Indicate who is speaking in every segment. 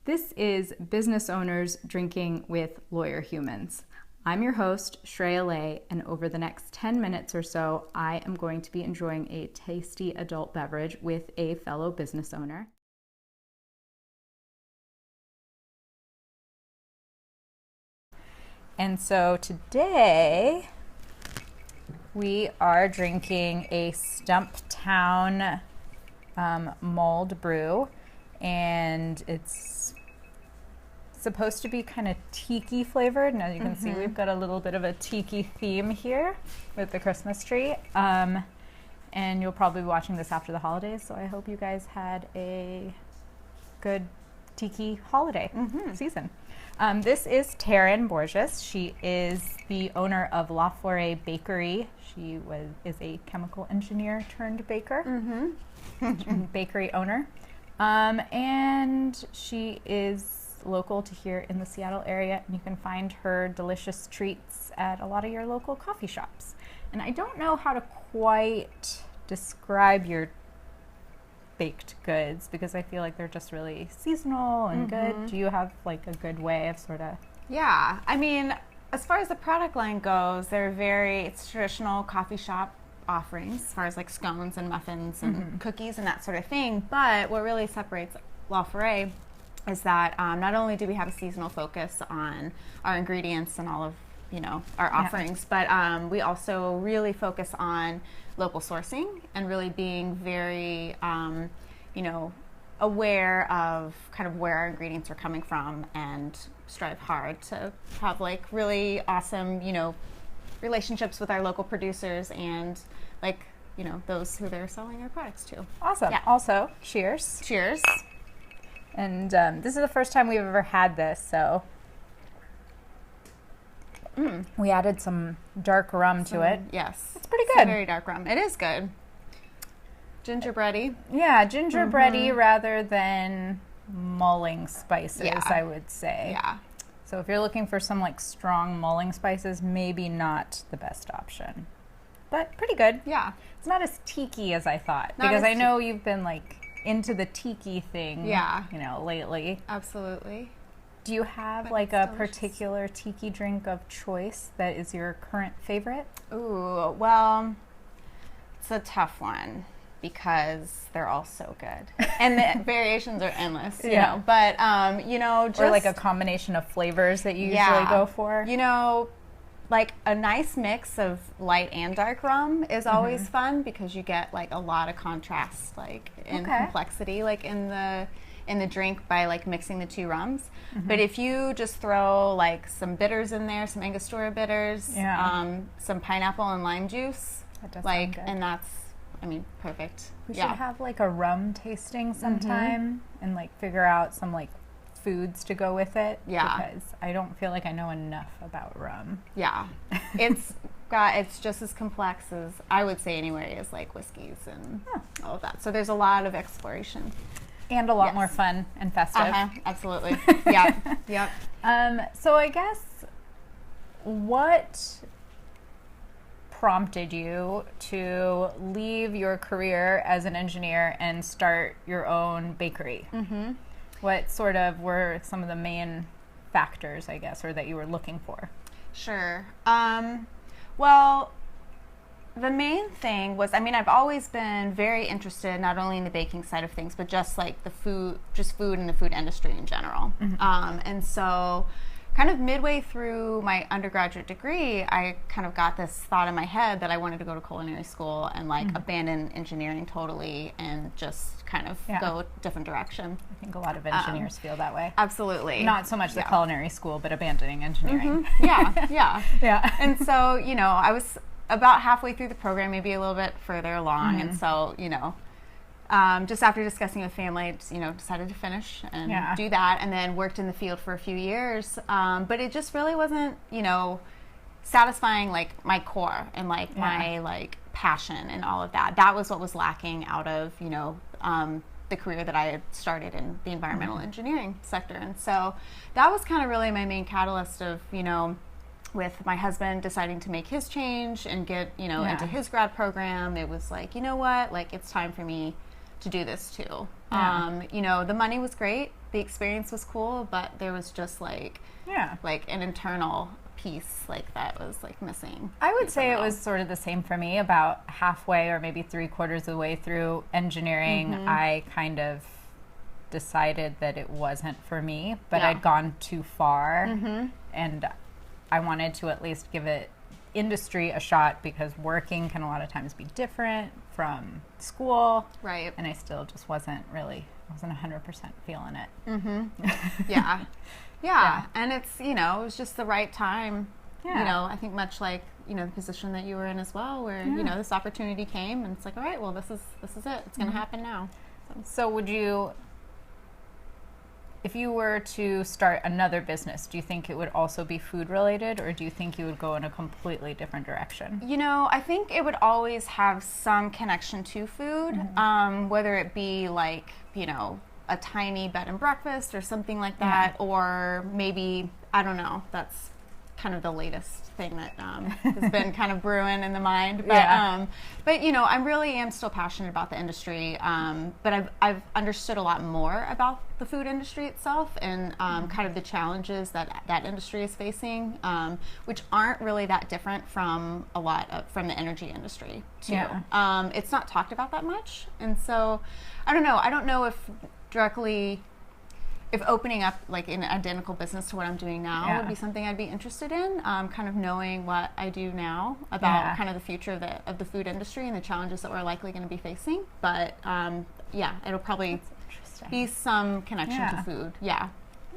Speaker 1: This is Business Owners Drinking with Lawyer Humans. I'm your host, Shreya Ley, and over the next 10 minutes or so, I am going to be enjoying a tasty adult beverage with a fellow business owner. And so today, we are drinking a Stumptown Mulled brew, and it's supposed to be kind of tiki flavored. Now you can see we've got a little bit of a tiki theme here with the Christmas tree. And you'll probably be watching this after the holidays, so I hope you guys had a good tiki holiday season. This is Taryn Borges. She is the owner of Foret Bakery. She is a chemical engineer turned baker, bakery owner. And she is local to here in the Seattle area, and you can find her delicious treats at a lot of your local coffee shops. And I don't know how to quite describe your baked goods because I feel like they're just really seasonal and good. Do you have like a good way of sort of?
Speaker 2: Yeah, I mean, as far as the product line goes, it's traditional coffee shop offerings as far as like scones and muffins and cookies and that sort of thing. But what really separates La Foret is that not only do we have a seasonal focus on our ingredients and all of our offerings, but we also really focus on local sourcing and really being very aware of kind of where our ingredients are coming from, and strive hard to have like really awesome relationships with our local producers and those who they're selling our products to.
Speaker 1: Awesome. Yeah. Also, cheers.
Speaker 2: Cheers.
Speaker 1: And this is the first time we've ever had this, so we added some dark rum to it.
Speaker 2: Yes.
Speaker 1: It's pretty good.
Speaker 2: Very dark rum. It is good. Gingerbready.
Speaker 1: Yeah, gingerbready rather than mulling spices, I would say.
Speaker 2: Yeah.
Speaker 1: So if you're looking for some like strong mulling spices, maybe not the best option. But pretty good.
Speaker 2: Yeah.
Speaker 1: It's not as tiki as I thought, because I know you've been like into the tiki thing, lately.
Speaker 2: Absolutely.
Speaker 1: Do you have like a particular tiki drink of choice that is your current favorite?
Speaker 2: Ooh, well, it's a tough one because they're all so good, and the variations are endless. You know, but just
Speaker 1: or like a combination of flavors that you usually go for.
Speaker 2: Like a nice mix of light and dark rum is always fun because you get like a lot of contrast, like in complexity, like in the drink by like mixing the two rums. But if you just throw like some bitters in there, some Angostura bitters, some pineapple and lime juice, and that's, perfect.
Speaker 1: We should have like a rum tasting sometime and like figure out some like foods to go with it. Yeah. Because I don't feel like I know enough about rum.
Speaker 2: Yeah. It's just as complex as, I would say anyway, as like whiskeys and all of that. So there's a lot of exploration.
Speaker 1: And a lot more fun and festive.
Speaker 2: Absolutely. Yeah. Yep.
Speaker 1: So I guess what prompted you to leave your career as an engineer and start your own bakery? What sort of were some of the main factors, I guess, or that you were looking for?
Speaker 2: Sure. Well, the main thing was, I've always been very interested not only in the baking side of things, but just like food and the food industry in general. And so kind of midway through my undergraduate degree, I kind of got this thought in my head that I wanted to go to culinary school and like abandon engineering totally and just kind of go a different direction.
Speaker 1: I think a lot of engineers feel that way.
Speaker 2: Absolutely.
Speaker 1: Not so much the culinary school, but abandoning engineering.
Speaker 2: Yeah. And so, I was about halfway through the program, maybe a little bit further along. And so, just after discussing with family, decided to finish and do that, and then worked in the field for a few years. But it just really wasn't, satisfying like my core and like my like passion and all of that. That was what was lacking out of, the career that I had started in the environmental engineering sector. And so that was kind of really my main catalyst of, with my husband deciding to make his change and get, into his grad program. It was like, like it's time for me to do this too. The money was great. the experience was cool, but there was just like an internal piece like that was like missing.
Speaker 1: I would say it was sort of the same for me. About halfway or maybe 3/4 of the way through engineering, I kind of decided that it wasn't for me, but I'd gone too far, and I wanted to at least give it industry a shot, because working can a lot of times be different from school,
Speaker 2: right?
Speaker 1: And I still just wasn't 100% feeling it.
Speaker 2: Yeah, and it's, you know, it was just the right time. You know, I think much like, you know, the position that you were in as well, where you know, this opportunity came, and it's like, all right, well, this is it. It's going to happen now.
Speaker 1: So would you, if you were to start another business, do you think it would also be food related, or do you think you would go in a completely different direction?
Speaker 2: You know, I think it would always have some connection to food, whether it be like, you know, a tiny bed and breakfast or something like that, or maybe, I don't know, that's kind of the latest thing that has been kind of brewing in the mind. But you know, I really am still passionate about the industry, but I've understood a lot more about the food industry itself, and kind of the challenges that industry is facing, which aren't really that different from from the energy industry too. It's not talked about that much, and so I don't know if opening up like an identical business to what I'm doing now would be something I'd be interested in, kind of knowing what I do now about kind of the future of the food industry and the challenges that we're likely going to be facing. But it'll probably be some connection to food.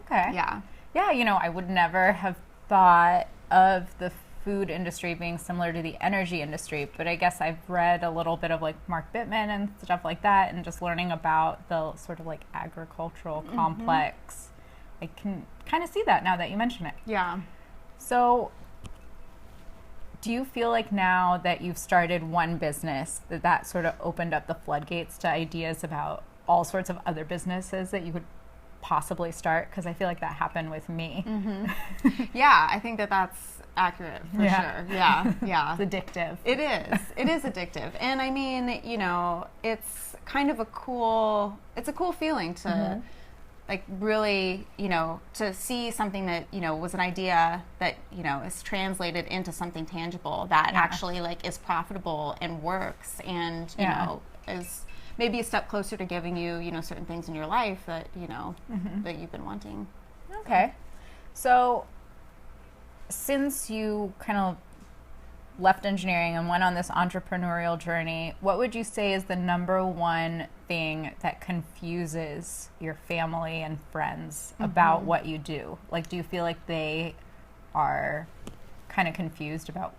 Speaker 1: Okay. Yeah, you know, I would never have thought of the food industry being similar to the energy industry, but I guess I've read a little bit of like Mark Bittman and stuff like that, and just learning about the sort of like agricultural complex. I can kind of see that now that you mention it.
Speaker 2: Yeah.
Speaker 1: So do you feel like now that you've started one business, that sort of opened up the floodgates to ideas about all sorts of other businesses that you could possibly start? Because I feel like that happened with me.
Speaker 2: Yeah, I think that's accurate for sure. Yeah.
Speaker 1: It's addictive.
Speaker 2: It is addictive. And I mean, you know, it's kind of a cool feeling to like really, you know, to see something that, you know, was an idea that, you know, is translated into something tangible that actually like is profitable and works, and, you know, is maybe a step closer to giving you, you know, certain things in your life that, you know, that you've been wanting.
Speaker 1: Okay. So since you kind of left engineering and went on this entrepreneurial journey, what would you say is the number one thing that confuses your family and friends about what you do? Like, do you feel like they are kind of confused about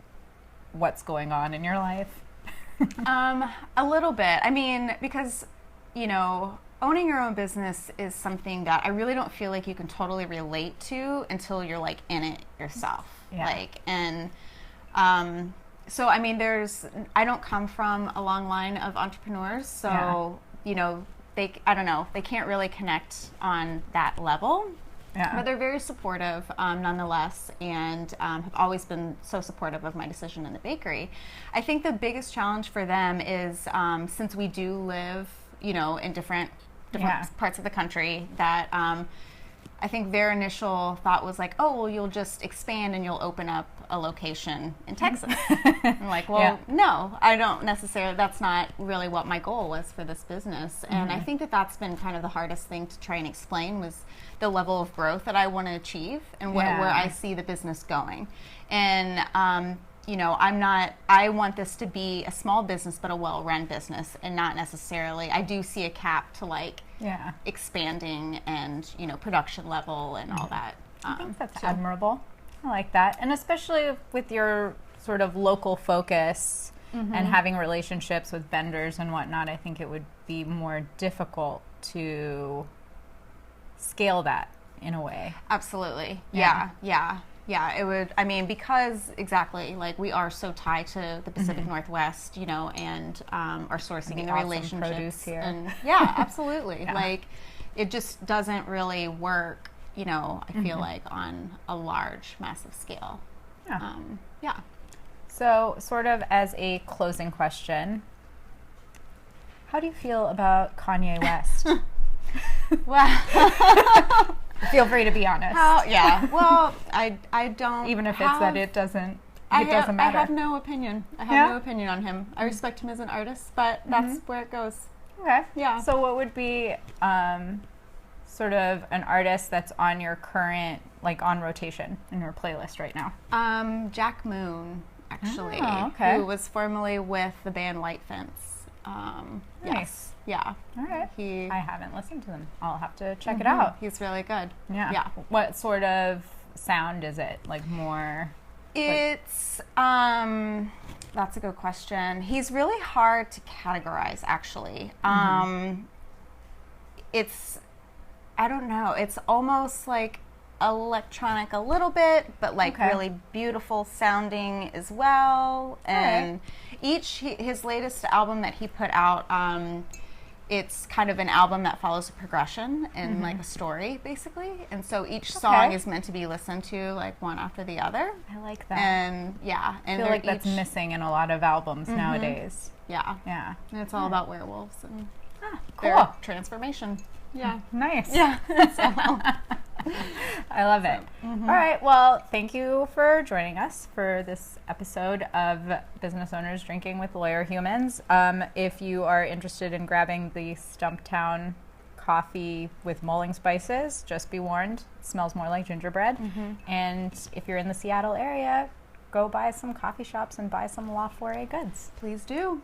Speaker 1: what's going on in your life?
Speaker 2: A little bit. I mean, because, you know, owning your own business is something that I really don't feel like you can totally relate to until you're like in it yourself. Like, and so I mean, I don't come from a long line of entrepreneurs, so you know, I don't know, they can't really connect on that level. But they're very supportive nonetheless, and have always been so supportive of my decision in the bakery. I think the biggest challenge for them is, since we do live, you know, in different parts of the country, that I think their initial thought was like, oh, well, you'll just expand and you'll open up a location in Texas. I'm like, well, no, I don't necessarily. That's not really what my goal was for this business. And I think that's been kind of the hardest thing to try and explain, was the level of growth that I want to achieve and where I see the business going. And you know, I want this to be a small business, but a well-run business, and not necessarily, I do see a cap to like expanding and, you know, production level and all that.
Speaker 1: I think that's admirable. I like that. And especially with your sort of local focus and having relationships with vendors and whatnot, I think it would be more difficult to scale that in a way.
Speaker 2: Absolutely. Yeah, it would. I mean, because exactly, like, we are so tied to the Pacific Northwest, you know, and our sourcing and the awesome relationships
Speaker 1: produce here.
Speaker 2: And absolutely. Like, it just doesn't really work, you know, I feel like on a large, massive scale.
Speaker 1: So, sort of as a closing question, how do you feel about Kanye West?
Speaker 2: Well,
Speaker 1: feel free to be honest.
Speaker 2: Well, I don't.
Speaker 1: Even if it's that it doesn't matter.
Speaker 2: I have no opinion. I have no opinion on him. I respect him as an artist, but that's where it goes.
Speaker 1: Okay.
Speaker 2: Yeah.
Speaker 1: So what would be sort of an artist that's on your current, like on rotation in your playlist right now?
Speaker 2: Jack Moon, actually, who was formerly with the band White Fence.
Speaker 1: Nice.
Speaker 2: Yes. Yeah.
Speaker 1: All right. I haven't listened to them. I'll have to check it out.
Speaker 2: He's really good.
Speaker 1: Yeah. What sort of sound is it? Like more?
Speaker 2: It's that's a good question. He's really hard to categorize, actually. It's, I don't know, it's almost like electronic a little bit, but like really beautiful sounding as well. And his latest album that he put out, it's kind of an album that follows a progression and like a story, basically. And so each song is meant to be listened to like one after the other.
Speaker 1: I like that.
Speaker 2: And and
Speaker 1: I feel like that's missing in a lot of albums nowadays.
Speaker 2: Yeah. And it's all about werewolves and
Speaker 1: cool
Speaker 2: transformation. Yeah.
Speaker 1: Nice.
Speaker 2: Yeah.
Speaker 1: I love it. All right. Well, thank you for joining us for this episode of Business Owners Drinking with Lawyer Humans. If you are interested in grabbing the Stumptown coffee with mulling spices, just be warned, it smells more like gingerbread. And if you're in the Seattle area, go by some coffee shops and buy some La Foret goods.
Speaker 2: Please do.